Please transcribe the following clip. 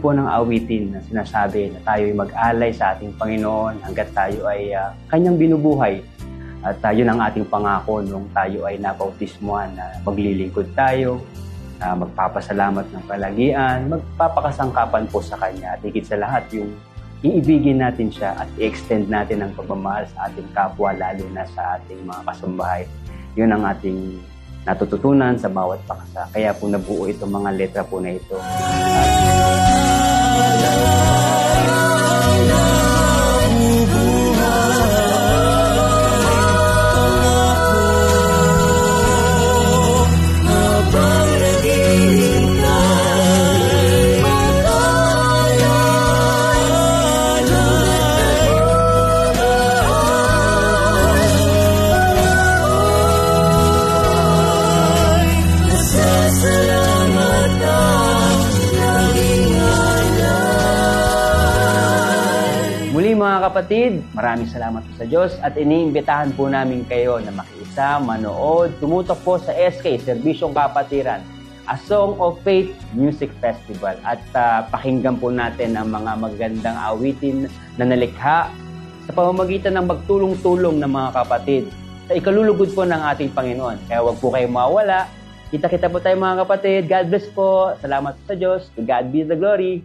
Po ng awitin na sinasabi na tayo ay mag-alay sa ating Panginoon hanggat tayo ay kanyang binubuhay. At yun ang ating pangako nung tayo ay napautismuhan na maglilingkod tayo, magpapasalamat ng palagian, magpapakasangkapan po sa Kanya. At higit sa lahat, yung iibigin natin siya at i-extend natin ang pagmamahal sa ating kapwa, lalo na sa ating mga kasambahay. Yun ang ating natututunan sa bawat paksa. Kaya po nabuo itong mga letra po na ito. Muli mga kapatid, maraming salamat po sa Diyos at iniimbitahan po namin kayo na makiisa, manood, tumutok po sa SK, Serbisyong Kapatiran, A Song of Faith Music Festival. At pakinggan po natin ang mga magandang awitin na nalikha sa pamamagitan ng magtulong-tulong ng mga kapatid sa ikalulugod po ng ating Panginoon. Kaya huwag po kayong mawala. Kita-kita po tayo mga kapatid. God bless po. Salamat sa Diyos. To God be the glory.